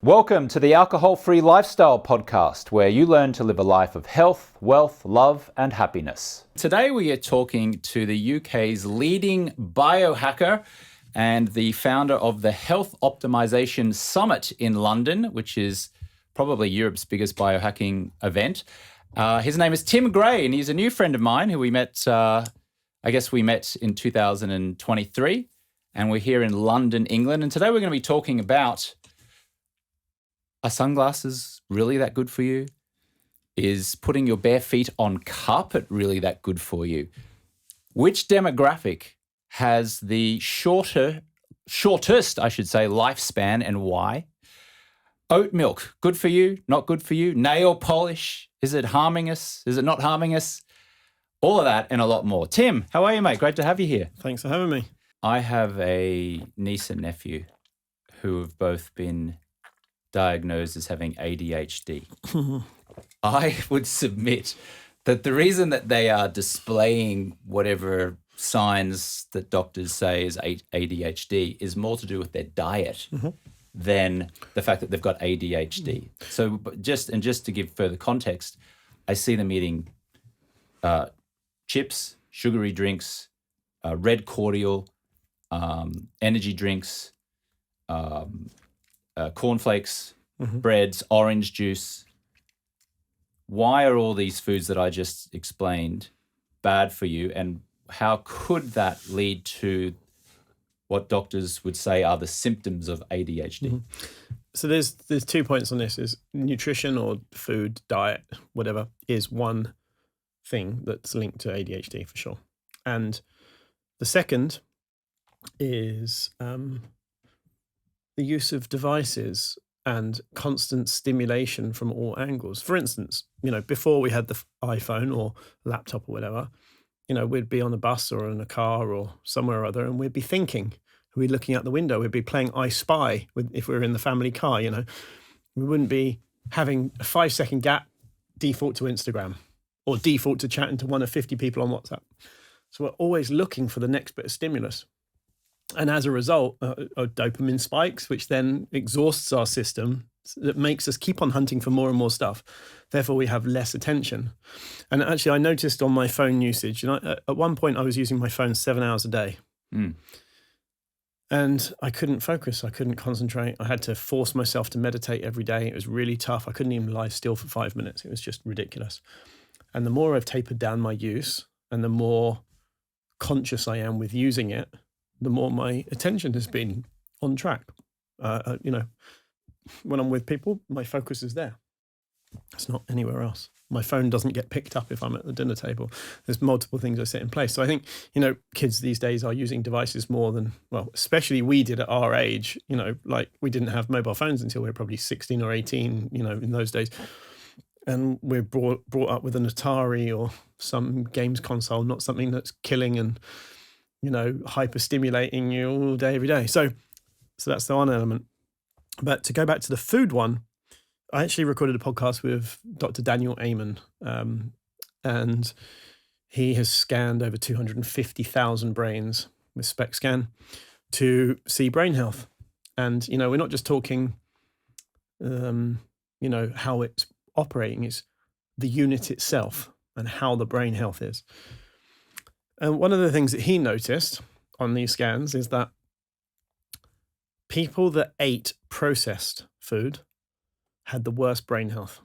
Welcome to the Alcohol-Free Lifestyle Podcast, where you learn to live a life of health, wealth, love, and happiness. Today we are talking to the UK's leading biohacker and the founder of the Health Optimization Summit in London, which is probably Europe's biggest biohacking event. His name is Tim Gray, and he's a new friend of mine who we met, we met in 2023, and we're here in London, England. And today we're going to be talking about, are sunglasses really that good for you? Is putting your bare feet on carpet really that good for you? Which demographic has the shortest, lifespan, and why? Oat milk, good for you, not good for you? Nail polish, is it harming us? Is it not harming us? All of that and a lot more. Tim, how are you, mate? Great to have you here. Thanks for having me. I have a niece and nephew who have both been diagnosed as having ADHD. I would submit that the reason that they are displaying whatever signs that doctors say is ADHD is more to do with their diet than the fact that they've got ADHD. So just to give further context, I see them eating chips, sugary drinks, red cordial, energy drinks, cornflakes, breads, orange juice. Why are all these foods that I just explained bad for you, and how could that lead to what doctors would say are the symptoms of ADHD? So there's 2 points on this: is nutrition or food, diet, whatever, is one thing that's linked to ADHD for sure. And the second is the use of devices and constant stimulation from all angles. For instance, before we had the iPhone or laptop or whatever, we'd be on a bus or in a car or somewhere or other, and we'd be thinking. We'd be looking out the window. We'd be playing I Spy if we were in the family car, We wouldn't be having a 5-second gap, default to Instagram or default to chatting to one of 50 people on WhatsApp. So we're always looking for the next bit of stimulus. And as a result, dopamine spikes, which then exhausts our system. That makes us keep on hunting for more and more stuff. Therefore, we have less attention. And actually, I noticed on my phone usage, at one point I was using my phone 7 hours a day. And I couldn't focus. I couldn't concentrate. I had to force myself to meditate every day. It was really tough. I couldn't even lie still for 5 minutes. It was just ridiculous. And the more I've tapered down my use and the more conscious I am with using it, the more my attention has been on track. When I'm with people, my focus is there. It's not anywhere else. My phone doesn't get picked up if I'm at the dinner table. There's multiple things I set in place. So I think, kids these days are using devices more than, especially we did at our age, like we didn't have mobile phones until we were probably 16 or 18, in those days. And we're brought up with an Atari or some games console, not something that's killing and, hyper stimulating you all day, every day. So that's the one element. But to go back to the food one, I actually recorded a podcast with Dr. Daniel Amen, and he has scanned over 250,000 brains with SPECT to see brain health. And, we're not just talking, how it's operating, it's the unit itself and how the brain health is. And one of the things that he noticed on these scans is that people that ate processed food had the worst brain health.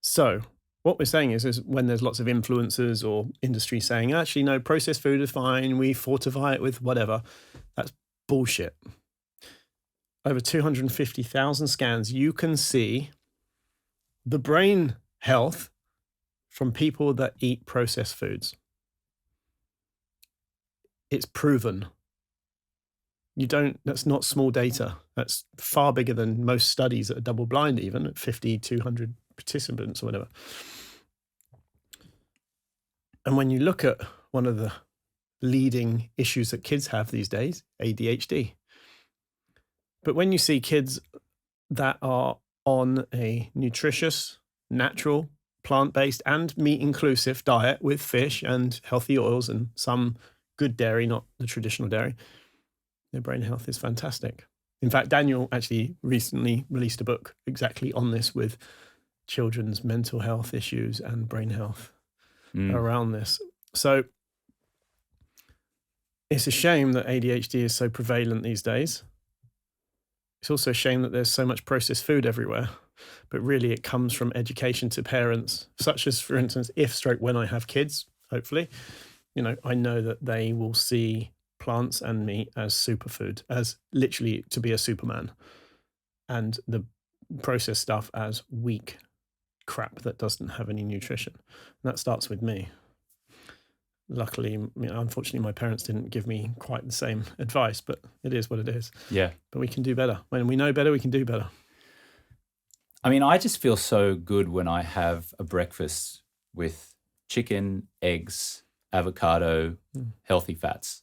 So what we're saying is when there's lots of influencers or industry saying, actually, no, processed food is fine, we fortify it with whatever, that's bullshit. Over 250,000 scans, you can see the brain health from people that eat processed foods. It's proven. That's not small data. That's far bigger than most studies that are double blind, even at 50, 200 participants or whatever. And when you look at one of the leading issues that kids have these days, ADHD. But when you see kids that are on a nutritious, natural, plant-based and meat-inclusive diet with fish and healthy oils and some good dairy, not the traditional dairy, their brain health is fantastic. In fact, Daniel actually recently released a book exactly on this with children's mental health issues and brain health around this. So it's a shame that ADHD is so prevalent these days. It's also a shame that there's so much processed food everywhere, but really it comes from education to parents, such as, for instance, when I have kids, hopefully, I know that they will see plants and meat as superfood, as literally to be a Superman, and the processed stuff as weak crap that doesn't have any nutrition. And that starts with me. Luckily, unfortunately, my parents didn't give me quite the same advice, but it is what it is. Yeah. But we can do better. When we know better, we can do better. I mean, I just feel so good when I have a breakfast with chicken, eggs, avocado, healthy fats.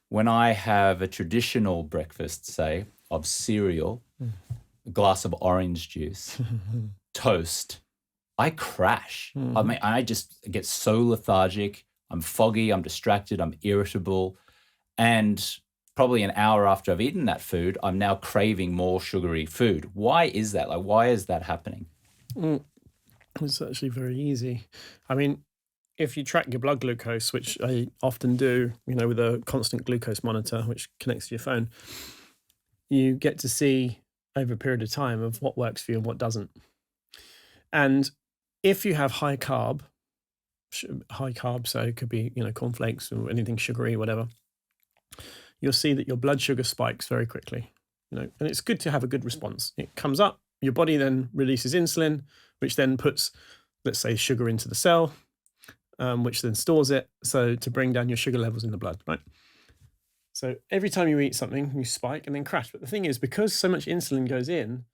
When I have a traditional breakfast, say, of cereal, a glass of orange juice, toast, I crash. I mean, I just get so lethargic. I'm foggy, I'm distracted, I'm irritable. And probably an hour after I've eaten that food, I'm now craving more sugary food. Why is that? Like, why is that happening? It's actually very easy. I mean, if you track your blood glucose, which I often do, with a constant glucose monitor, which connects to your phone, you get to see over a period of time of what works for you and what doesn't. And if you have high carb, so it could be, cornflakes or anything sugary, whatever, you'll see that your blood sugar spikes very quickly, and it's good to have a good response. It comes up, your body then releases insulin, which then puts, let's say, sugar into the cell, which then stores it, so to bring down your sugar levels in the blood, right? So every time you eat something, you spike and then crash. But the thing is, because so much insulin goes in,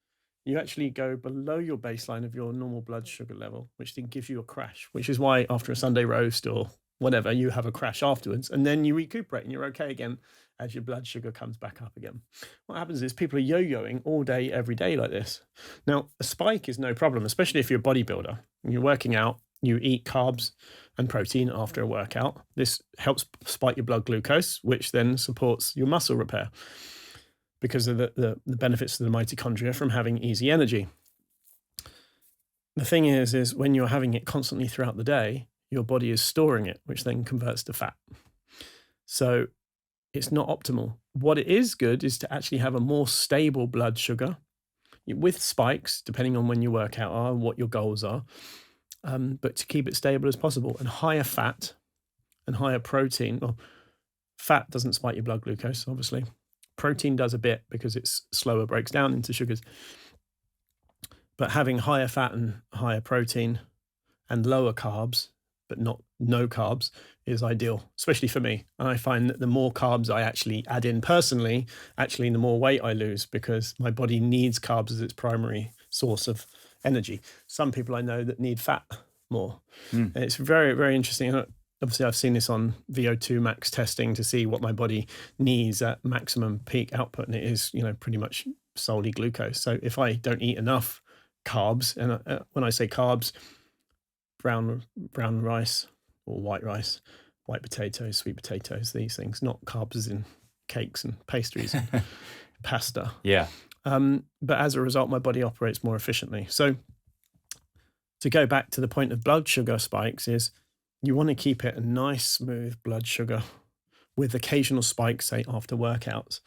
you actually go below your baseline of your normal blood sugar level, which then gives you a crash, which is why after a Sunday roast or whatever, you have a crash afterwards, and then you recuperate and you're okay again as your blood sugar comes back up again. What happens is people are yo-yoing all day, every day like this. Now, a spike is no problem, especially if you're a bodybuilder and you're working out, you eat carbs and protein after a workout. This helps spike your blood glucose, which then supports your muscle repair, because of the benefits to the mitochondria from having easy energy. The thing is when you're having it constantly throughout the day, your body is storing it, which then converts to fat. So it's not optimal. What it is good is to actually have a more stable blood sugar with spikes, depending on when your workout are and what your goals are, but to keep it stable as possible, and higher fat and higher protein. Well, fat doesn't spike your blood glucose, obviously. Protein does a bit because it's slower, breaks down into sugars. But having higher fat and higher protein and lower carbs, but not no carbs, is ideal, especially for me. And I find that the more carbs I actually add in personally, actually the more weight I lose, because my body needs carbs as its primary source of energy. Some people I know that need fat more. And it's very, very interesting. Obviously, I've seen this on VO2 max testing to see what my body needs at maximum peak output, and it is, pretty much solely glucose. So if I don't eat enough carbs, and when I say carbs, brown rice or white rice, white potatoes, sweet potatoes, these things, not carbs as in cakes and pastries and pasta. Yeah. But as a result, my body operates more efficiently. So to go back to the point of blood sugar spikes is, you want to keep it a nice, smooth blood sugar with occasional spikes, say, after workouts.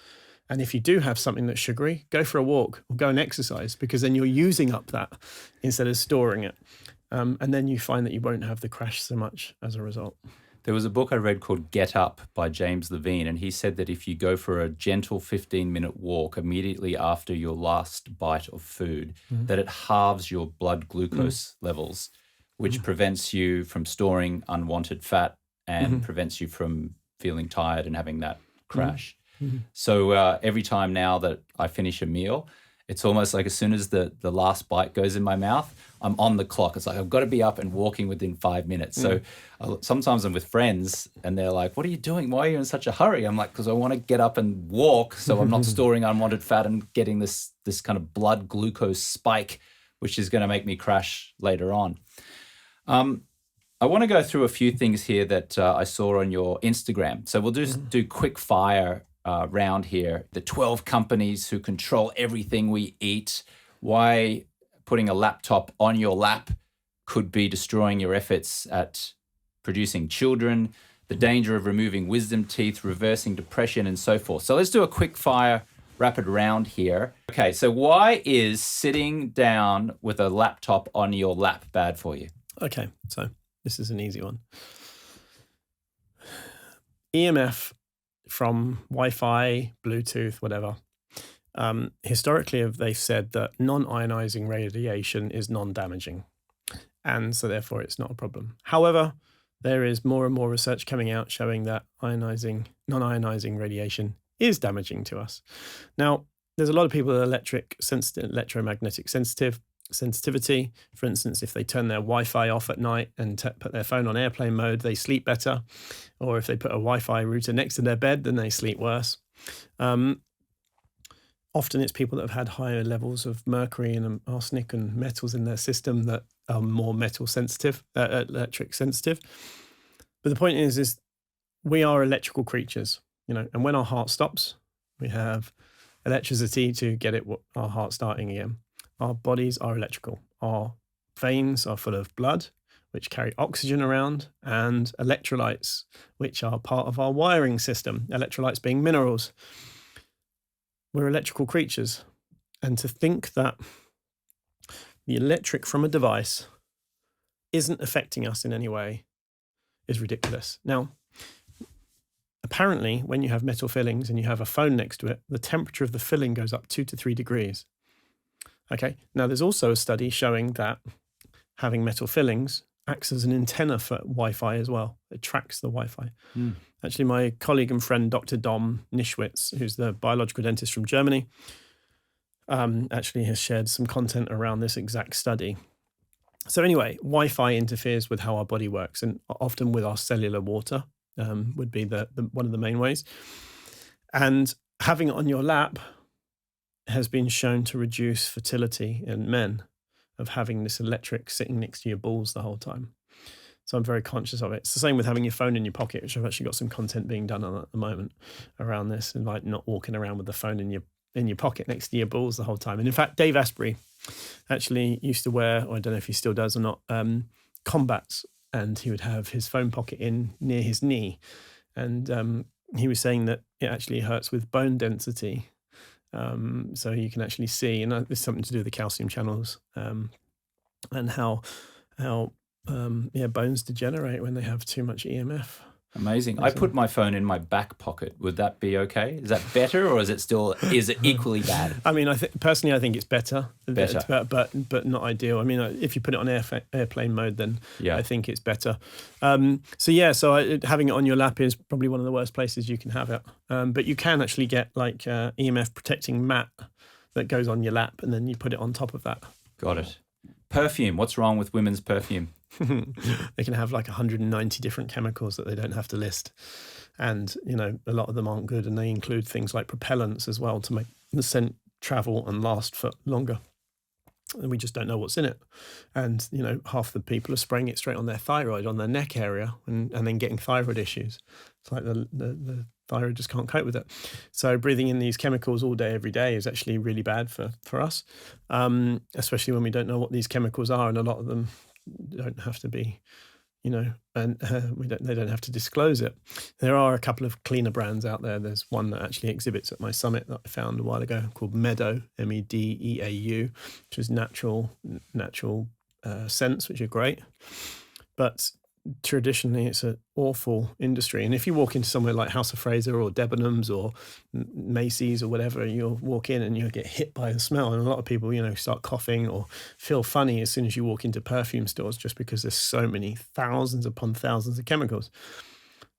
And if you do have something that's sugary, go for a walk or go and exercise, because then you're using up that instead of storing it. And then you find that you won't have the crash so much as a result. There was a book I read called Get Up by James Levine, and he said that if you go for a gentle 15-minute walk immediately after your last bite of food, that it halves your blood glucose levels, which prevents you from storing unwanted fat and prevents you from feeling tired and having that crash. So every time now that I finish a meal, it's almost like as soon as the last bite goes in my mouth, I'm on the clock. It's like I've got to be up and walking within 5 minutes. So sometimes I'm with friends and they're like, what are you doing? Why are you in such a hurry? I'm like, because I want to get up and walk so I'm not storing unwanted fat and getting this kind of blood glucose spike, which is going to make me crash later on. I want to go through a few things here that I saw on your Instagram. So we'll just do quick fire round here. The 12 companies who control everything we eat, why putting a laptop on your lap could be destroying your efforts at producing children, the danger of removing wisdom teeth, reversing depression, and so forth. So let's do a quick fire rapid round here. Okay, so why is sitting down with a laptop on your lap bad for you? Okay, so this is an easy one. EMF from Wi-Fi, Bluetooth, whatever. Historically, they've said that non-ionizing radiation is non-damaging, and so therefore it's not a problem. However, there is more and more research coming out showing that non-ionizing radiation is damaging to us. Now, there's a lot of people that are electromagnetic sensitivity. For instance, if they turn their Wi-Fi off at night and put their phone on airplane mode, they sleep better. Or if they put a Wi-Fi router next to their bed, then they sleep worse. Often it's people that have had higher levels of mercury and arsenic and metals in their system that are more electric sensitive. But the point is we are electrical creatures, and when our heart stops, we have electricity to get our heart starting again. Our bodies are electrical. Our veins are full of blood, which carry oxygen around, and electrolytes, which are part of our wiring system, electrolytes being minerals. We're electrical creatures. And to think that the electric from a device isn't affecting us in any way is ridiculous. Now, apparently, when you have metal fillings and you have a phone next to it, the temperature of the filling goes up 2 to 3 degrees. Okay, now there's also a study showing that having metal fillings acts as an antenna for Wi-Fi as well. It tracks the Wi-Fi. Actually, my colleague and friend, Dr. Dom Nischwitz, who's the biological dentist from Germany, actually has shared some content around this exact study. So anyway, Wi-Fi interferes with how our body works, and often with our cellular water would be the one of the main ways. And having it on your lap has been shown to reduce fertility in men of having this electric sitting next to your balls the whole time. So I'm very conscious of it. It's the same with having your phone in your pocket, which I've actually got some content being done on at the moment around this, and like not walking around with the phone in your pocket next to your balls the whole time. And in fact, Dave Asprey actually used to wear, or I don't know if he still does or not, combats, and he would have his phone pocket in near his knee. And he was saying that it actually hurts with bone density. So you can actually see, and there's something to do with the calcium channels, and how bones degenerate when they have too much EMF. Amazing. I put my phone in my back pocket. Would that be okay? Is that better, or is it equally bad? I mean, personally, I think it's better. But not ideal. I mean, if you put it on airplane mode, then I think it's better. So having it on your lap is probably one of the worst places you can have it. But you can actually get like EMF protecting mat that goes on your lap, and then you put it on top of that. Got it. Perfume. What's wrong with women's perfume? They can have like 190 different chemicals that they don't have to list. And, a lot of them aren't good. And they include things like propellants as well to make the scent travel and last for longer. And we just don't know what's in it. And, half the people are spraying it straight on their thyroid, on their neck area, and then getting thyroid issues. It's like the thyroid just can't cope with it. So breathing in these chemicals all day, every day is actually really bad for us, especially when we don't know what these chemicals are. And a lot of them don't have to be, and they don't have to disclose it. There are a couple of cleaner brands out there. There's one that actually exhibits at my summit that I found a while ago called Meadow, Medeau, which is natural scents, which are great. But traditionally, it's an awful industry. And if you walk into somewhere like House of Fraser or Debenhams or Macy's or whatever, you'll walk in and you'll get hit by the smell. And a lot of people, start coughing or feel funny as soon as you walk into perfume stores, just because there's so many thousands upon thousands of chemicals.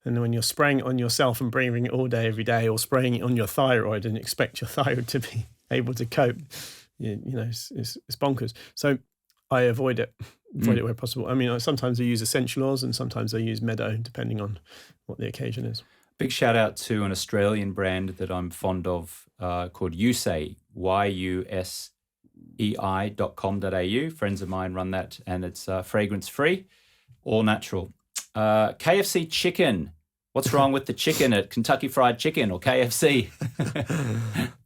And when you're spraying it on yourself and breathing it all day, every day, or spraying it on your thyroid and expect your thyroid to be able to cope, it's bonkers. So I avoid it where possible. I mean, sometimes I use essential oils and sometimes I use Meadow, depending on what the occasion is. Big shout out to an Australian brand that I'm fond of called Usei, YUSEI.com.au. Friends of mine run that, and it's fragrance free, all natural. KFC chicken. What's wrong with the chicken at Kentucky Fried Chicken or KFC?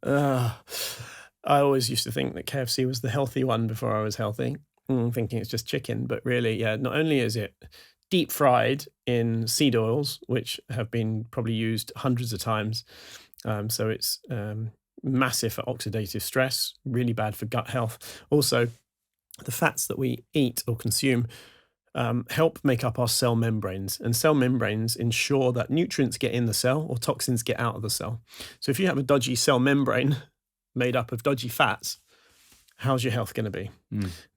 I always used to think that KFC was the healthy one before I was healthy, thinking it's just chicken. But really, yeah, not only is it deep fried in seed oils, which have been probably used hundreds of times, so it's massive for oxidative stress, really bad for gut health. Also, the fats that we eat or consume help make up our cell membranes, and cell membranes ensure that nutrients get in the cell or toxins get out of the cell. So if you have a dodgy cell membrane made up of dodgy fats, how's your health going to be?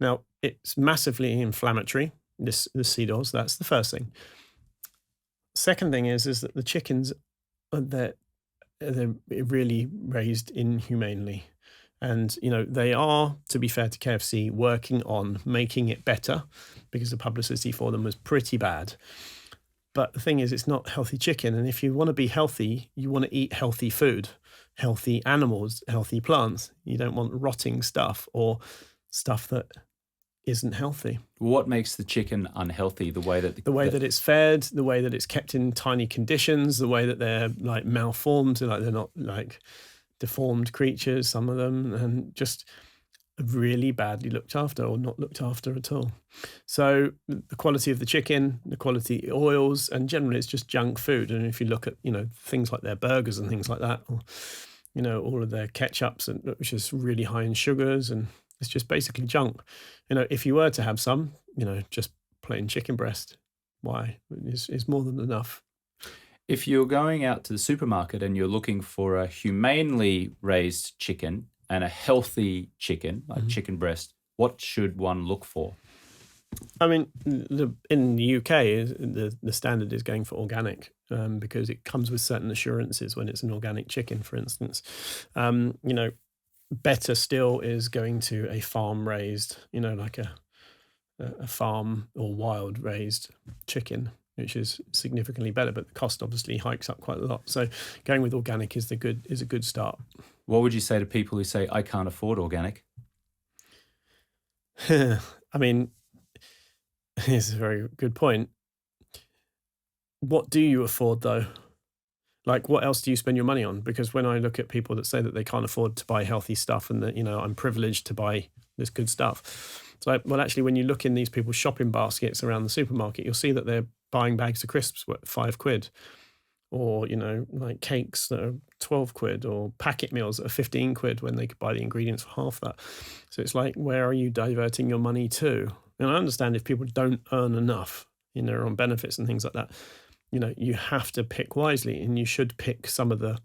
Now, it's massively inflammatory, this seed oils. That's the first thing. Second thing is that the chickens, they're really raised inhumanely. And, they are, to be fair to KFC, working on making it better because the publicity for them was pretty bad. But the thing is, it's not healthy chicken. And if you want to be healthy, you want to eat healthy food, healthy animals, healthy plants. You don't want rotting stuff or stuff that isn't healthy. What makes the chicken unhealthy? The way that that it's fed, the way that it's kept in tiny conditions, the way that they're like malformed, like they're not like deformed creatures, some of them, and just really badly looked after or not looked after at all. So the quality of the chicken, the quality of oils, and generally it's just junk food. And if you look at, things like their burgers and things like that, or, all of their ketchups, which is really high in sugars, and it's just basically junk. If you were to have some, just plain chicken breast, why? It's more than enough. If you're going out to the supermarket and you're looking for a humanely raised chicken and a healthy chicken, like chicken breast, what should one look for? I mean, in the UK, the standard is going for organic because it comes with certain assurances when it's an organic chicken, for instance. Better still is going to a farm raised, like a farm or wild raised chicken, which is significantly better, but the cost obviously hikes up quite a lot. So going with organic is a good start. What would you say to people who say, I can't afford organic? I mean, it's a very good point. What do you afford though? Like, what else do you spend your money on? Because when I look at people that say that they can't afford to buy healthy stuff and that, I'm privileged to buy this good stuff. It's like, well, actually, when you look in these people's shopping baskets around the supermarket, you'll see that they're buying bags of crisps worth £5, or, like cakes that are 12 quid, or packet meals that are 15 quid when they could buy the ingredients for half that. So it's like, where are you diverting your money to? And I understand if people don't earn enough, on benefits and things like that, you have to pick wisely, and you should pick some of the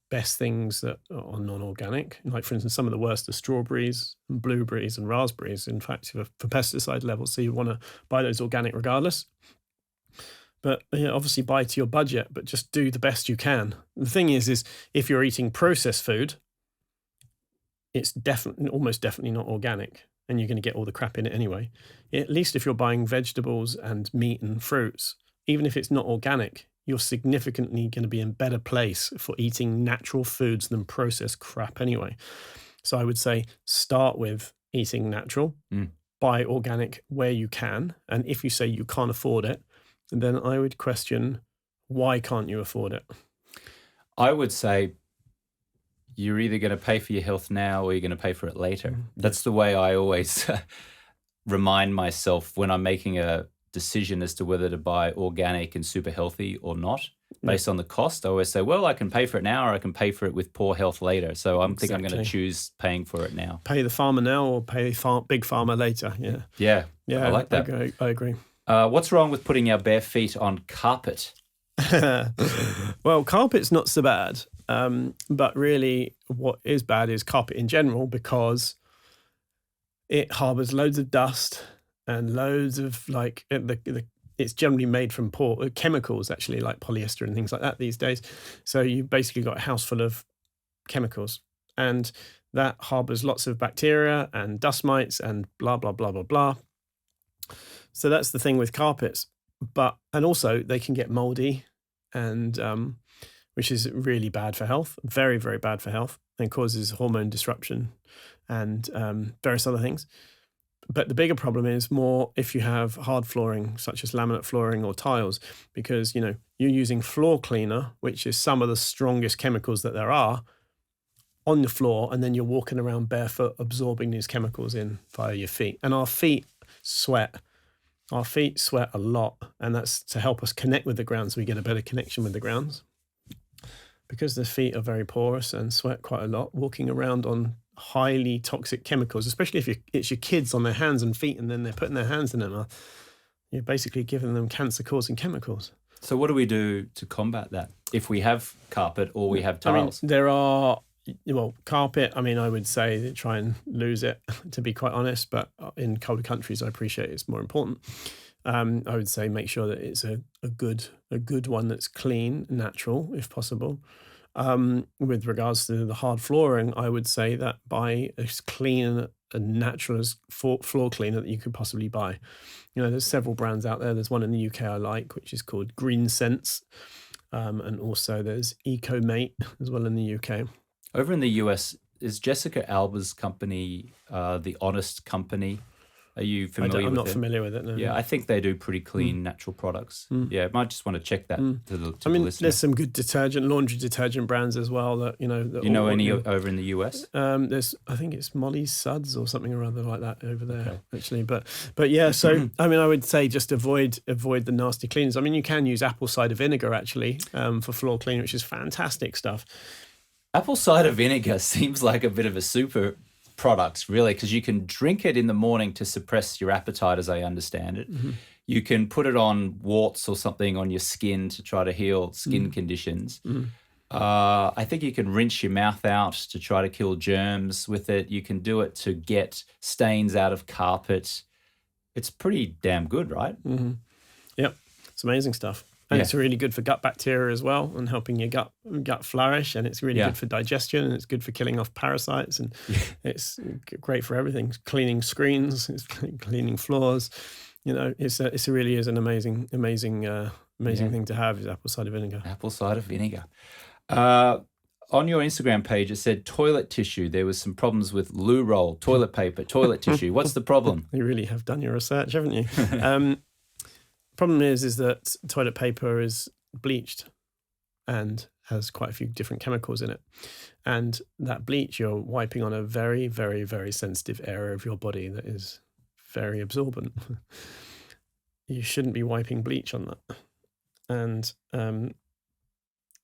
best things that are non-organic. Like, for instance, some of the worst are strawberries and blueberries and raspberries, in fact, for pesticide levels. So you want to buy those organic regardless. But obviously buy to your budget, but just do the best you can. The thing is if you're eating processed food, it's almost definitely not organic, and you're going to get all the crap in it anyway. At least if you're buying vegetables and meat and fruits, even if it's not organic, you're significantly going to be in a better place for eating natural foods than processed crap anyway. So I would say start with eating natural, buy organic where you can. And if you say you can't afford it, then I would question, why can't you afford it? I would say you're either going to pay for your health now or you're going to pay for it later. That's the way I always remind myself when I'm making a decision as to whether to buy organic and super healthy or not, based on the cost. I always say, well, I can pay for it now, or I can pay for it with poor health later. So I think I'm going to choose paying for it now. Pay the farmer now or pay big pharma later. Yeah. I like that. I agree. What's wrong with putting our bare feet on carpet? Well, carpet's not so bad. But really what is bad is carpet in general, because it harbors loads of dust and loads of it's generally made from poor chemicals, actually, like polyester and things like that these days. So you basically got a house full of chemicals, and that harbors lots of bacteria and dust mites and blah, blah, blah, blah, blah. So that's the thing with carpets. And also they can get moldy, and which is really bad for health, very, very bad for health, and causes hormone disruption and various other things. But the bigger problem is more if you have hard flooring, such as laminate flooring or tiles, because, you're using floor cleaner, which is some of the strongest chemicals that there are, on the floor, and then you're walking around barefoot absorbing these chemicals in via your feet. And our feet sweat. Our feet sweat a lot, and that's to help us connect with the ground so we get a better connection with the grounds. Because the feet are very porous and sweat quite a lot, walking around on highly toxic chemicals, especially if it's your kids on their hands and feet and then they're putting their hands in their mouth, you're basically giving them cancer-causing chemicals. So what do we do to combat that if we have carpet or we have tiles? There are, carpet, I would say that try and lose it, to be quite honest, but in colder countries, I appreciate it's more important. I would say make sure that it's a good one that's clean, natural, if possible. With regards to the hard flooring, I would say that buy as clean and natural as floor cleaner that you could possibly buy. There's several brands out there. There's one in the UK I like, which is called Green Sense. And also there's EcoMate as well in the UK. Over in the US, is Jessica Alba's company the Honest Company? Are you familiar with it? I'm not familiar with it, no. Yeah, I think they do pretty clean, natural products. Yeah, I might just want to check that to the listener. There's some good laundry detergent brands as well that, that... You know any over in the US? I think it's Molly's Suds or something or other like that over there, actually. But yeah, so, I would say just avoid the nasty cleaners. You can use apple cider vinegar, actually, for floor cleaning, which is fantastic stuff. Apple cider vinegar seems like a bit of a super product, really, because you can drink it in the morning to suppress your appetite, as I understand it. You can put it on warts or something on your skin to try to heal skin conditions. I think you can rinse your mouth out to try to kill germs with it. You can do it to get stains out of carpet. It's pretty damn good, right? Yep, it's amazing stuff. And it's really good for gut bacteria as well and helping your gut flourish. And it's really good for digestion, and it's good for killing off parasites. And it's great for everything. It's cleaning screens, it's cleaning floors. It really is an amazing thing to have, is apple cider vinegar. Apple cider vinegar. On your Instagram page, it said toilet tissue. There was some problems with loo roll, toilet paper, toilet tissue. What's the problem? You really have done your research, haven't you? Problem is that toilet paper is bleached and has quite a few different chemicals in it. And that bleach, you're wiping on a very, very, very sensitive area of your body that is very absorbent. You shouldn't be wiping bleach on that. And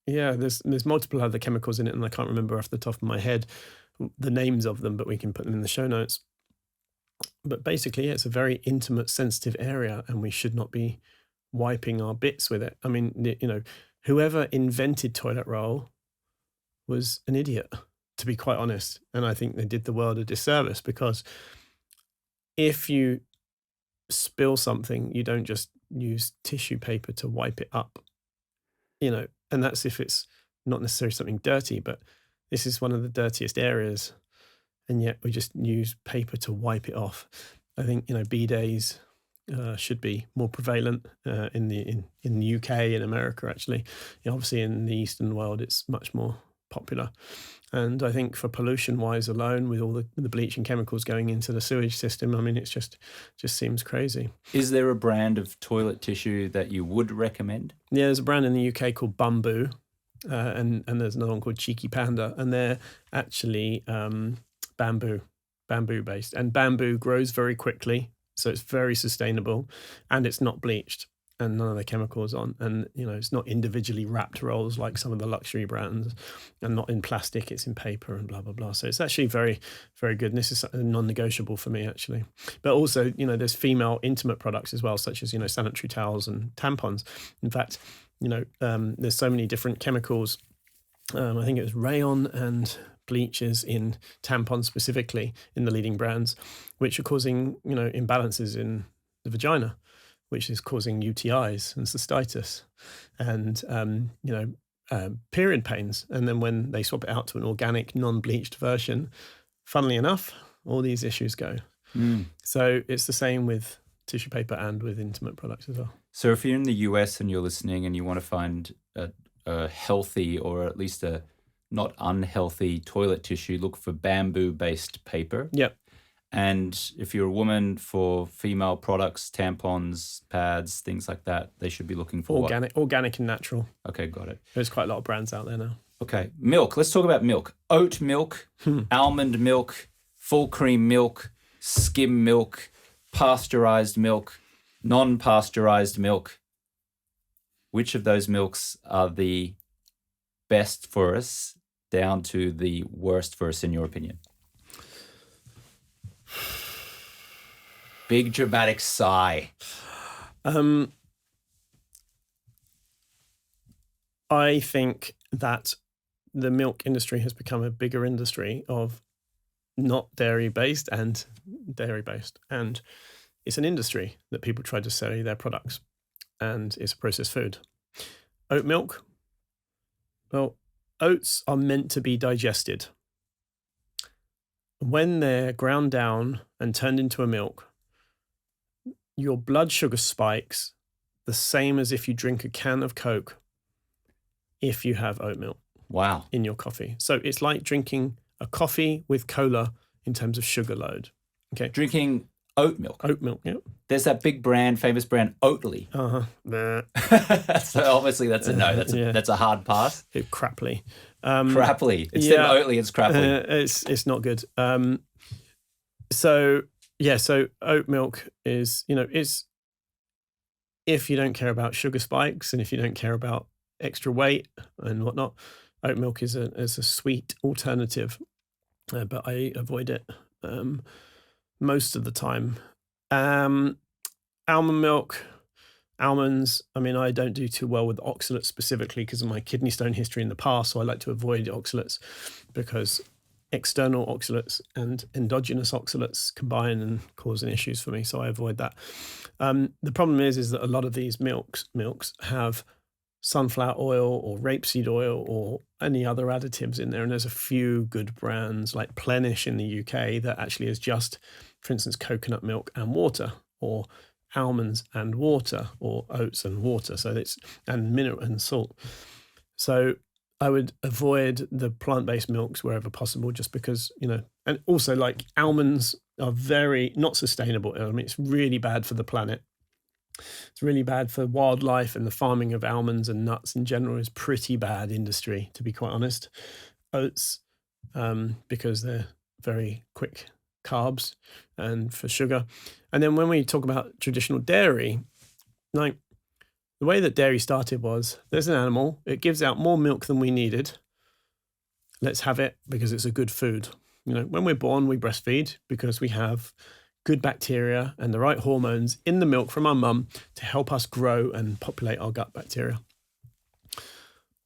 there's multiple other chemicals in it, and I can't remember off the top of my head the names of them, but we can put them in the show notes. But basically, it's a very intimate, sensitive area, and we should not be wiping our bits with it. Whoever invented toilet roll was an idiot, to be quite honest. And I think they did the world a disservice, because if you spill something, you don't just use tissue paper to wipe it up, and that's if it's not necessarily something dirty, but this is one of the dirtiest areas. And yet we just use paper to wipe it off. I think, bidets should be more prevalent in the UK, in America, actually. Obviously in the Eastern world, it's much more popular. And I think for pollution-wise alone, with all the bleaching chemicals going into the sewage system, it's just seems crazy. Is there a brand of toilet tissue that you would recommend? Yeah, there's a brand in the UK called Bamboo, and there's another one called Cheeky Panda, and they're actually... bamboo based, and bamboo grows very quickly, so it's very sustainable, and it's not bleached, and none of the chemicals on, and it's not individually wrapped rolls like some of the luxury brands, and not in plastic, it's in paper and blah blah blah. So it's actually very, very good, and this is non-negotiable for me, actually. But also, there's female intimate products as well, such as sanitary towels and tampons. In fact, there's so many different chemicals. I think it was rayon and bleaches in tampons specifically, in the leading brands, which are causing imbalances in the vagina, which is causing UTIs and cystitis and period pains. And then when they swap it out to an organic, non-bleached version, funnily enough, all these issues go. So it's the same with tissue paper and with intimate products as well. So if you're in the US and you're listening and you want to find a healthy, or at least a not unhealthy toilet tissue, look for bamboo-based paper. Yep. And if you're a woman, for female products, tampons, pads, things like that, they should be looking for organic and natural. Okay, got it. There's quite a lot of brands out there now. Okay, milk. Let's talk about milk. Oat milk, almond milk, full cream milk, skim milk, pasteurized milk, non-pasteurized milk. Which of those milks are the best for us down to the worst for us, in your opinion? Big dramatic sigh. I think that the milk industry has become a bigger industry of not dairy-based and dairy-based. And it's an industry that people try to sell their products, and it's a processed food. Oat milk, well, oats are meant to be digested. When they're ground down and turned into a milk, your blood sugar spikes the same as if you drink a can of Coke if you have oat milk. Wow. In your coffee. So it's like drinking a coffee with cola in terms of sugar load. Okay. Drinking oat milk. Oat milk, yeah. There's that big brand, famous brand, Oatly. So obviously that's a no. That's a hard pass. Crapply. Crapply. Instead of Oatly, it's crapply. It's not good. So oat milk is, is, if you don't care about sugar spikes and if you don't care about extra weight and whatnot, oat milk is a sweet alternative, but I avoid it most of the time. Almond milk, almonds, I don't do too well with oxalates specifically because of my kidney stone history in the past, so I like to avoid oxalates because external oxalates and endogenous oxalates combine and causing issues for me, so I avoid that. The problem is that a lot of these milks have sunflower oil or rapeseed oil or any other additives in there, and there's a few good brands like Plenish in the UK that actually is just, for instance, coconut milk and water, or almonds and water, or oats and water, and mineral and salt. So I would avoid the plant-based milks wherever possible, just because, and also like almonds are very not sustainable. It's really bad for the planet. It's really bad for wildlife, and the farming of almonds and nuts in general is pretty bad industry, to be quite honest. Oats, because they're very quick carbs and for sugar. And then when we talk about traditional dairy, like the way that dairy started was, there's an animal, it gives out more milk than we needed. Let's have it because it's a good food. When we're born, we breastfeed because we have good bacteria and the right hormones in the milk from our mum to help us grow and populate our gut bacteria.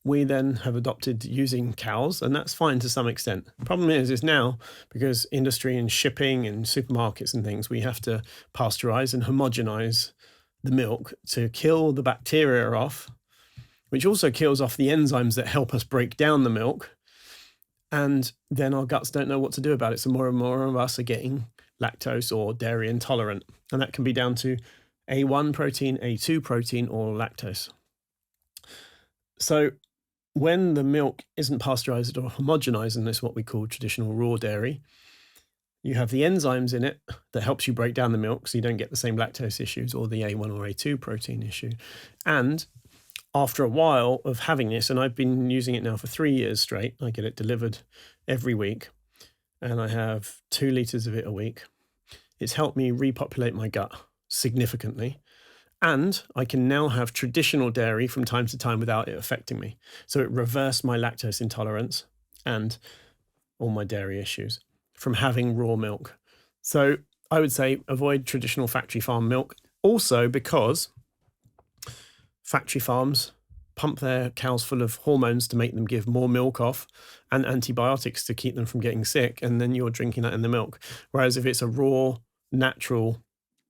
We then have adopted using cows, and that's fine to some extent. The problem is now, because industry and shipping and supermarkets and things, we have to pasteurize and homogenize the milk to kill the bacteria off, which also kills off the enzymes that help us break down the milk. And then our guts don't know what to do about it. So more and more of us are getting lactose or dairy intolerant. And that can be down to A1 protein, A2 protein, or lactose. So when the milk isn't pasteurized or homogenized, and this is what we call traditional raw dairy, you have the enzymes in it that helps you break down the milk so you don't get the same lactose issues or the A1 or A2 protein issue. And after a while of having this, and I've been using it now for 3 years straight, I get it delivered every week, and I have 2 liters of it a week. It's helped me repopulate my gut significantly. And I can now have traditional dairy from time to time without it affecting me. So it reversed my lactose intolerance and all my dairy issues from having raw milk. So I would say avoid traditional factory farm milk. Also because factory farms pump their cows full of hormones to make them give more milk off and antibiotics to keep them from getting sick. And then you're drinking that in the milk. Whereas if it's a raw, natural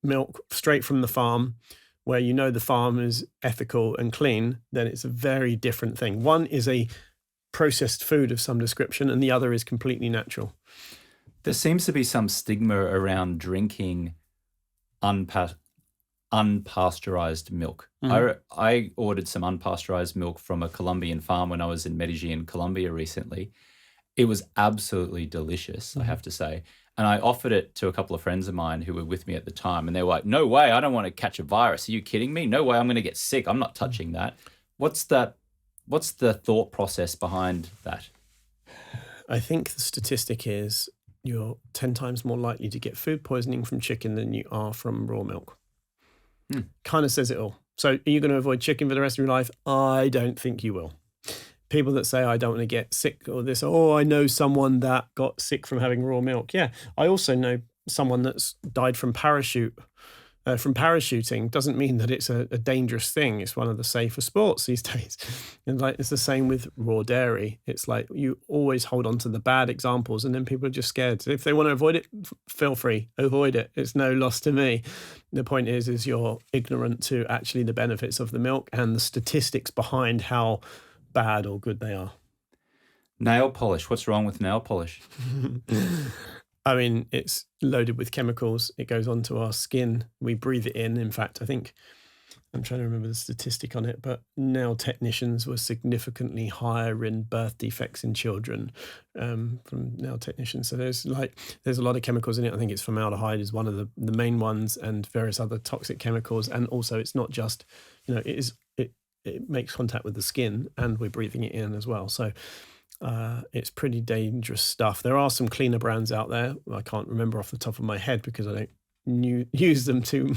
milk straight from the farm, where the farm is ethical and clean, then it's a very different thing. One is a processed food of some description, and the other is completely natural. There seems to be some stigma around drinking unpasteurized milk. Mm-hmm. I ordered some unpasteurized milk from a Colombian farm when I was in Medellin, Colombia recently, It was absolutely delicious, I have to say. And I offered it to a couple of friends of mine who were with me at the time, and they were like, "No way, I don't want to catch a virus. Are you kidding me? No way, I'm going to get sick. I'm not touching that." What's that? What's the thought process behind that? I think the statistic is you're 10 times more likely to get food poisoning from chicken than you are from raw milk. Kind of says it all. So are you going to avoid chicken for the rest of your life? I don't think you will. People that say, I don't want to get sick or this, oh, I know someone that got sick from having raw milk. Yeah, I also know someone that's died from parachuting. Doesn't mean that it's a dangerous thing. It's one of the safer sports these days. And like it's the same with raw dairy. It's like you always hold on to the bad examples, and then people are just scared. If they want to avoid it, feel free, avoid it. It's no loss to me. The point is you're ignorant to actually the benefits of the milk and the statistics behind how bad or good they are. Nail polish. What's wrong with nail polish? I mean, it's loaded with chemicals. It goes onto our skin. We breathe it in. In fact, I think, I'm trying to remember the statistic on it, but nail technicians were significantly higher in birth defects in children from nail technicians. So there's a lot of chemicals in it. I think it's formaldehyde is one of the main ones, and various other toxic chemicals. And also it's not just, it makes contact with the skin, and we're breathing it in as well. So it's pretty dangerous stuff. There are some cleaner brands out there. I can't remember off the top of my head because I don't use them to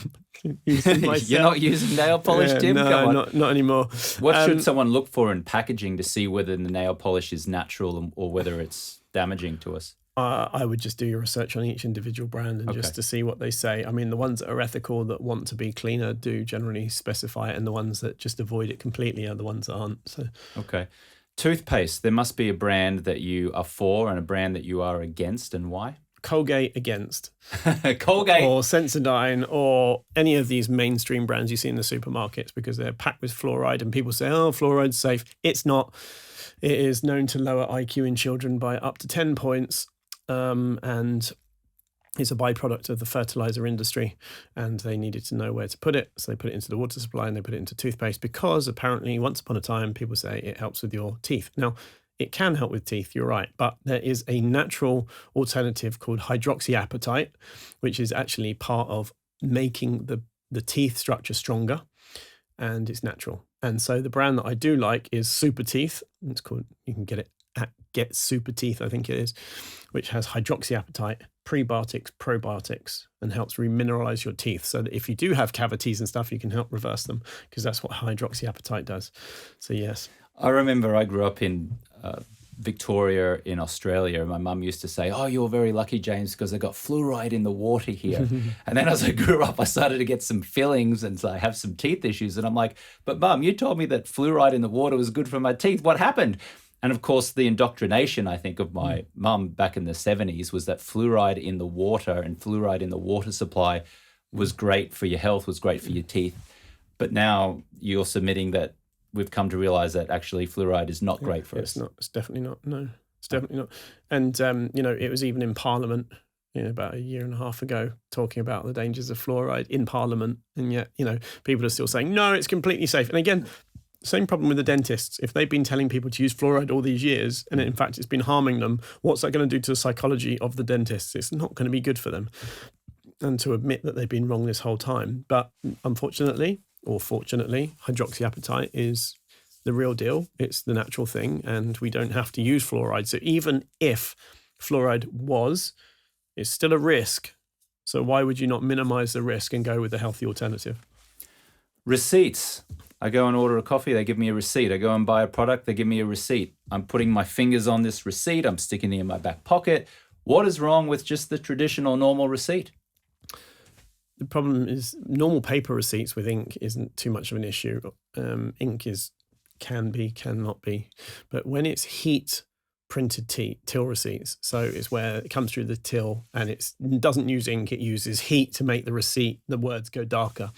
use them myself. You're not using nail polish, Tim? No, not anymore. What should someone look for in packaging to see whether the nail polish is natural or whether it's damaging to us? I would just do your research on each individual brand and just to see what they say. I mean, the ones that are ethical, that want to be cleaner, do generally specify it, and the ones that just avoid it completely are the ones that aren't. So. Okay. Toothpaste, there must be a brand that you are for and a brand that you are against, and why? Colgate against. Colgate. Or Sensodyne, or any of these mainstream brands you see in the supermarkets, because they're packed with fluoride, and people say, oh, fluoride's safe. It's not. It is known to lower IQ in children by up to 10 points. And it's a byproduct of the fertilizer industry, and they needed to know where to put it. So they put it into the water supply and they put it into toothpaste because apparently once upon a time people say it helps with your teeth. Now, it can help with teeth, you're right, but there is a natural alternative called hydroxyapatite, which is actually part of making the teeth structure stronger, and it's natural. And so the brand that I do like is Super Teeth. It's called, you can get it at Get Super Teeth, I think it is, which has hydroxyapatite, prebiotics, probiotics, and helps remineralize your teeth so that if you do have cavities and stuff, you can help reverse them, because that's what hydroxyapatite does. So yes. I remember I grew up in Victoria in Australia. My mum used to say, oh, you're very lucky, James, because I got fluoride in the water here. And then as I grew up, I started to get some fillings and so I have some teeth issues. And I'm like, but Mum, you told me that fluoride in the water was good for my teeth. What happened? And of course, the indoctrination, I think, of my mum back in the 70s was that fluoride in the water and fluoride in the water supply was great for your health, was great for your teeth. But now you're submitting that we've come to realize that actually fluoride is not great for us. It's not. It's definitely not. No, it's definitely not. And, it was even in Parliament, about a year and a half ago, talking about the dangers of fluoride in Parliament. And yet, people are still saying, no, it's completely safe. And again, same problem with the dentists. If they've been telling people to use fluoride all these years, and in fact it's been harming them, what's that going to do to the psychology of the dentists? It's not going to be good for them. And to admit that they've been wrong this whole time. But unfortunately, or fortunately, hydroxyapatite is the real deal. It's the natural thing, and we don't have to use fluoride. So even if fluoride it's still a risk. So why would you not minimize the risk and go with the healthy alternative? Receipts. I go and order a coffee, they give me a receipt. I go and buy a product, they give me a receipt. I'm putting my fingers on this receipt, I'm sticking it in my back pocket. What is wrong with just the traditional normal receipt? The problem is normal paper receipts with ink isn't too much of an issue. Ink cannot be. But when it's heat printed till receipts, so it's where it comes through the till and it doesn't use ink, it uses heat to make the receipt, the words go darker.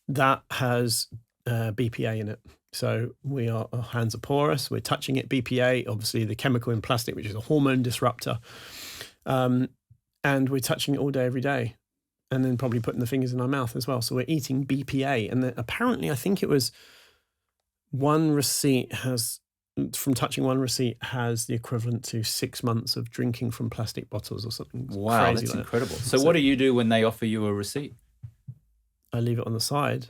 That has BPA in it. So our hands are porous, we're touching it, BPA, obviously the chemical in plastic, which is a hormone disruptor. And we're touching it all day, every day. And then probably putting the fingers in our mouth as well. So we're eating BPA. And then apparently, I think it was one receipt has from touching one receipt has the equivalent to 6 months of drinking from plastic bottles or something Wow, crazy that's like incredible. So what do you do when they offer you a receipt? I leave it on the side,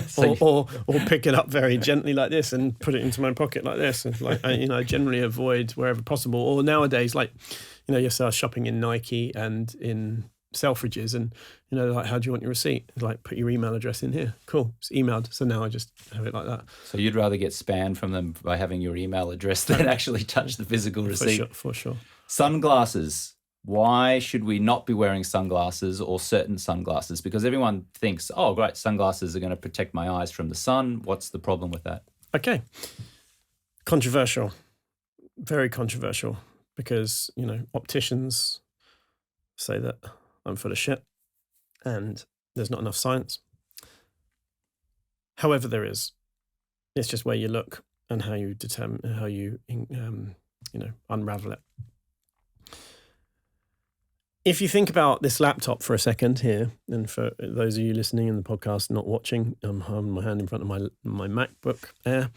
So or pick it up very gently like this and put it into my pocket like this, and like I generally avoid wherever possible. Or nowadays, like you start shopping in Nike and in Selfridges, and like, how do you want your receipt? Like, put your email address in here. Cool, it's emailed. So now I just have it like that. So you'd rather get spammed from them by having your email address than actually touch the physical receipt? For sure. Sunglasses. Why should we not be wearing sunglasses or certain sunglasses? Because everyone thinks, oh, great, sunglasses are going to protect my eyes from the sun. What's the problem with that? Okay. Controversial. Very controversial, because, opticians say that I'm full of shit and there's not enough science. However, there is. It's just where you look and how you determine, how you, unravel it. If you think about this laptop for a second here, and for those of you listening in the podcast, not watching, I'm holding my hand in front of my MacBook Air.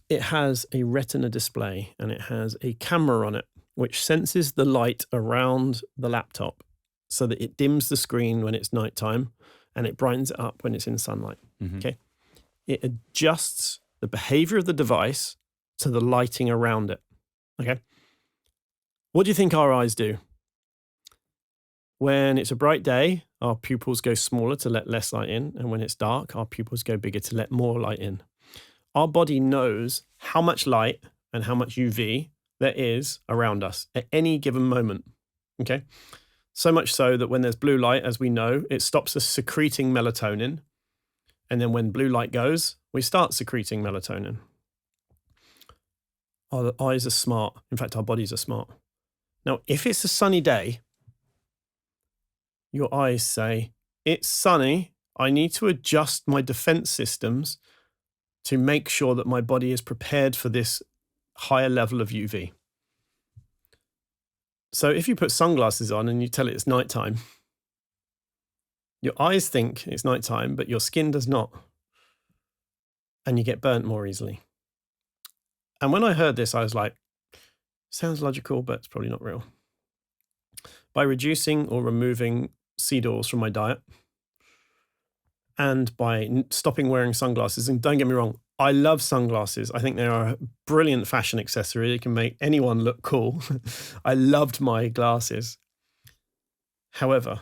It has a retina display and it has a camera on it, which senses the light around the laptop so that it dims the screen when it's nighttime and it brightens it up when it's in sunlight. Mm-hmm. Okay. It adjusts the behavior of the device to the lighting around it. Okay. What do you think our eyes do? When it's a bright day, our pupils go smaller to let less light in. And when it's dark, our pupils go bigger to let more light in. Our body knows how much light and how much UV there is around us at any given moment. Okay. So much so that when there's blue light, as we know, it stops us secreting melatonin. And then when blue light goes, we start secreting melatonin. Our eyes are smart. In fact, our bodies are smart. Now, if it's a sunny day, your eyes say, it's sunny, I need to adjust my defense systems to make sure that my body is prepared for this higher level of UV. So if you put sunglasses on and you tell it it's nighttime, your eyes think it's nighttime, but your skin does not. And you get burnt more easily. And when I heard this, I was like, sounds logical, but it's probably not real. By reducing or removing seed oils from my diet, and by stopping wearing sunglasses, and don't get me wrong, I love sunglasses. I think they are a brilliant fashion accessory. It can make anyone look cool. I loved my glasses. However,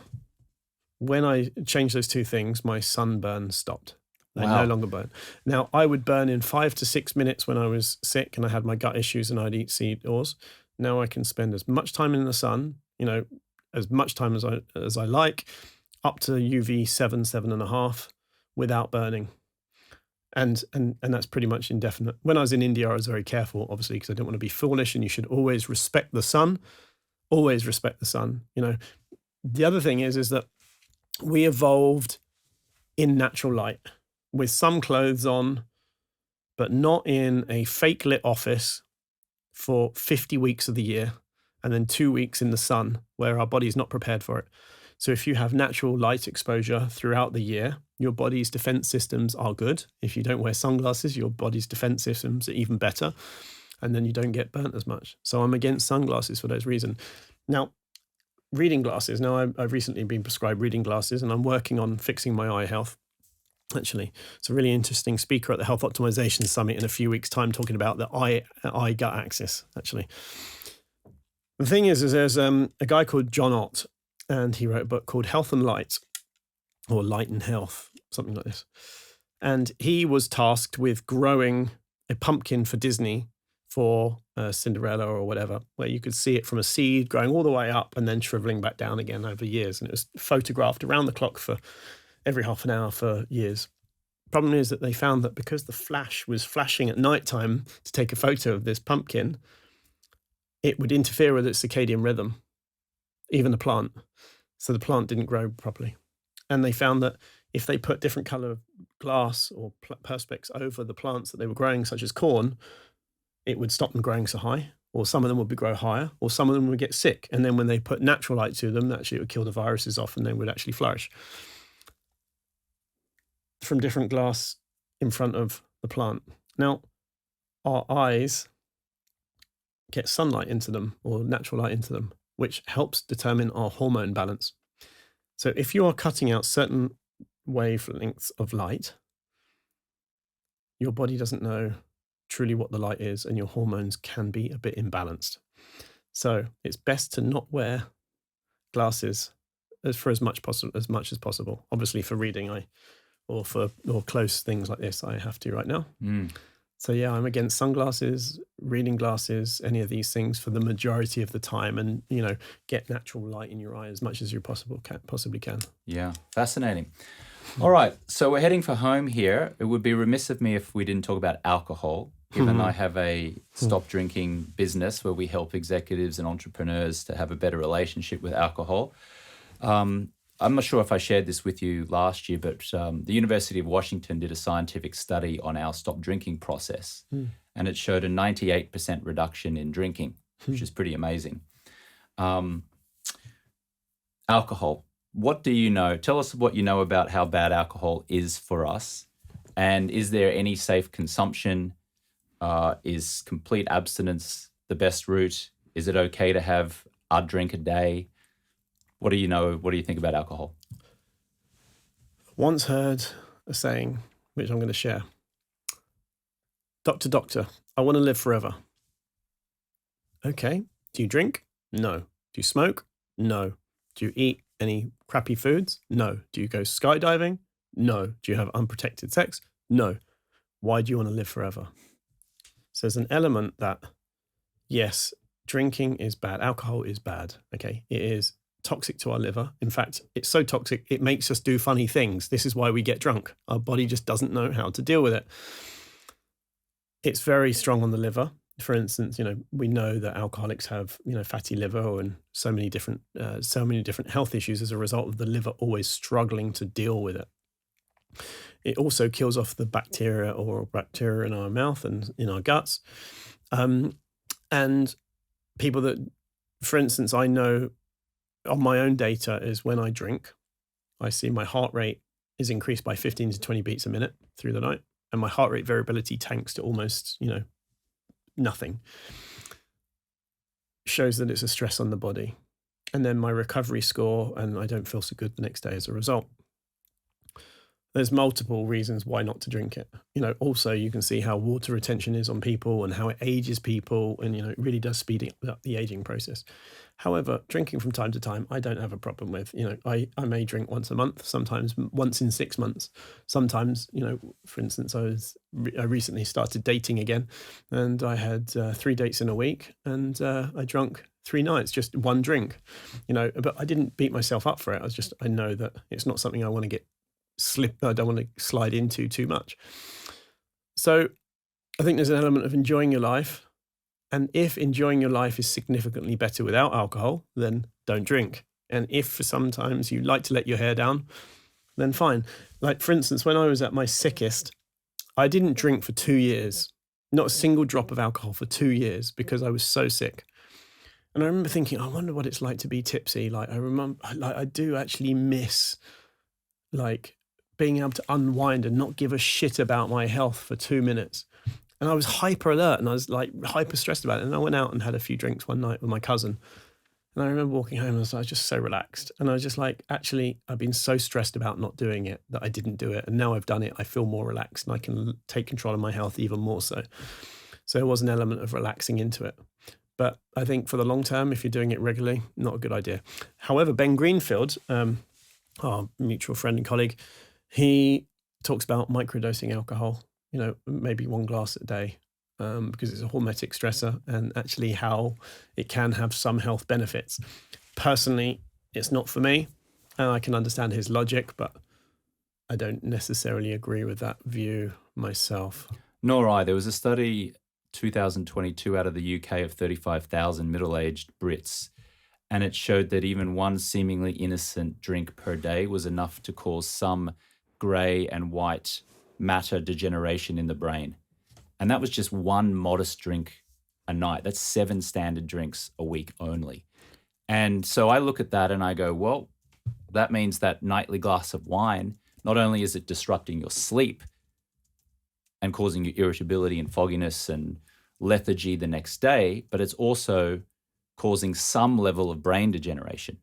when I changed those two things, my sunburn stopped. I no longer burn. Now, I would burn in 5 to 6 minutes when I was sick and I had my gut issues and I'd eat seed oils. Now I can spend as much time in the sun, as much time as I like, up to UV 7.5, without burning. And that's pretty much indefinite. When I was in India, I was very careful, obviously, because I didn't want to be foolish, and you should always respect the sun. Always respect the sun. The other thing is that we evolved in natural light with some clothes on, but not in a fake lit office for 50 weeks of the year, and then 2 weeks in the sun where our body's not prepared for it. So if you have natural light exposure throughout the year, your body's defense systems are good. If you don't wear sunglasses, your body's defense systems are even better, and then you don't get burnt as much. So I'm against sunglasses for those reasons. Now, reading glasses. Now, I've recently been prescribed reading glasses, and I'm working on fixing my eye health. Actually, it's a really interesting speaker at the Health Optimization Summit in a few weeks' time talking about the eye-gut axis, actually. The thing is there's a guy called John Ott, and he wrote a book called Health and Light, or Light and Health, something like this. And he was tasked with growing a pumpkin for Disney for Cinderella or whatever, where you could see it from a seed growing all the way up and then shriveling back down again over years. And it was photographed around the clock for every half an hour for years. Problem is that they found that because the flash was flashing at nighttime to take a photo of this pumpkin, it would interfere with its circadian rhythm, even the plant. So the plant didn't grow properly. And they found that if they put different color glass or perspex over the plants that they were growing, such as corn, it would stop them growing so high, or some of them would grow higher, or some of them would get sick. And then when they put natural light to them, actually it would kill the viruses off and they would actually flourish. From different glass in front of the plant. Now, our eyes get sunlight into them or natural light into them, which helps determine our hormone balance. So if you are cutting out certain wavelengths of light, your body doesn't know truly what the light is, and your hormones can be a bit imbalanced. So it's best to not wear glasses for as much as possible. Obviously, for reading, or close things like this, I have to right now. So yeah, I'm against sunglasses, reading glasses, any of these things for the majority of the time, and get natural light in your eye as much as you possibly can. Yeah, fascinating. All right, so we're heading for home here. It would be remiss of me if we didn't talk about alcohol, given I have a stop drinking business where we help executives and entrepreneurs to have a better relationship with alcohol. I'm not sure if I shared this with you last year, but the University of Washington did a scientific study on our stop drinking process, and it showed a 98% reduction in drinking, which is pretty amazing. Alcohol. What do you know? Tell us what you know about how bad alcohol is for us, and is there any safe consumption? Is complete abstinence the best route? Is it okay to have a drink a day? What do you know? What do you think about alcohol? Once heard a saying, which I'm going to share. Doctor, I want to live forever. Okay. Do you drink? No. Do you smoke? No. Do you eat any crappy foods? No. Do you go skydiving? No. Do you have unprotected sex? No. Why do you want to live forever? So there's an element that, yes, drinking is bad. Alcohol is bad. Okay. It is toxic to our liver. In fact, it's so toxic, it makes us do funny things. This is why we get drunk. Our body just doesn't know how to deal with it. It's very strong on the liver. For instance, we know that alcoholics have, fatty liver and so many different health issues as a result of the liver always struggling to deal with it. It also kills off the bacteria in our mouth and in our guts. And people that, for instance, I know on my own data is when I drink, I see my heart rate is increased by 15 to 20 beats a minute through the night. And my heart rate variability tanks to almost, nothing. Shows that it's a stress on the body. And then my recovery score, and I don't feel so good the next day as a result. There's multiple reasons why not to drink it. Also you can see how water retention is on people and how it ages people, and it really does speed up the aging process. However, drinking from time to time, I don't have a problem with. I may drink once a month, sometimes once in 6 months. Sometimes, for instance, I recently started dating again, and I had 3 dates in a week, and I drank 3 nights, just one drink. But I didn't beat myself up for it. I know that it's not something I want to I don't want to slide into too much. So I think there's an element of enjoying your life. And if enjoying your life is significantly better without alcohol, then don't drink. And if for sometimes you like to let your hair down, then fine. Like, for instance, when I was at my sickest, I didn't drink for 2 years, not a single drop of alcohol for 2 years, because I was so sick. And I remember thinking, I wonder what it's like to be tipsy. I do actually miss being able to unwind and not give a shit about my health for 2 minutes. And I was hyper alert, and I was hyper stressed about it. And I went out and had a few drinks one night with my cousin. And I remember walking home, and I was just so relaxed. And I was just actually, I've been so stressed about not doing it that I didn't do it. And now I've done it, I feel more relaxed, and I can take control of my health even more so. So there was an element of relaxing into it. But I think for the long term, if you're doing it regularly, not a good idea. However, Ben Greenfield, our mutual friend and colleague, he talks about microdosing alcohol, maybe 1 glass a day, because it's a hormetic stressor, and actually how it can have some health benefits. Personally, it's not for me, and I can understand his logic, but I don't necessarily agree with that view myself. Nor I. There was a study 2022 out of the UK of 35,000 middle-aged Brits, and it showed that even one seemingly innocent drink per day was enough to cause some grey and white matter degeneration in the brain. And that was just one modest drink a night. That's 7 standard drinks a week only. And so I look at that and I go, well, that means that nightly glass of wine, not only is it disrupting your sleep and causing you irritability and fogginess and lethargy the next day, but it's also causing some level of brain degeneration.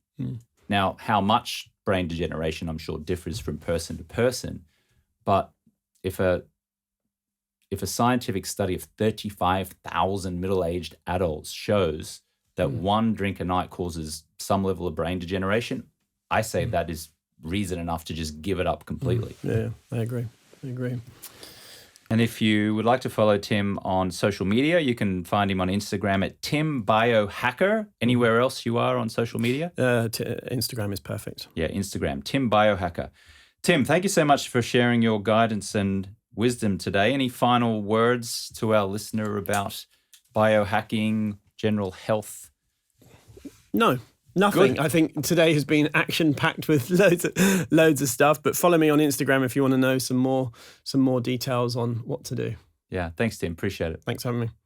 Now, how much brain degeneration, I'm sure, differs from person to person. But if a scientific study of 35,000 middle-aged adults shows that one drink a night causes some level of brain degeneration, I say that is reason enough to just give it up completely. Yeah, I agree. And if you would like to follow Tim on social media, you can find him on Instagram at Tim Biohacker. Anywhere else you are on social media? Instagram is perfect. Yeah, Instagram, Tim Biohacker. Tim, thank you so much for sharing your guidance and wisdom today. Any final words to our listener about biohacking, general health? No, nothing. Good. I think today has been action-packed with loads of stuff. But follow me on Instagram if you want to know some more details on what to do. Yeah, thanks, Tim. Appreciate it. Thanks for having me.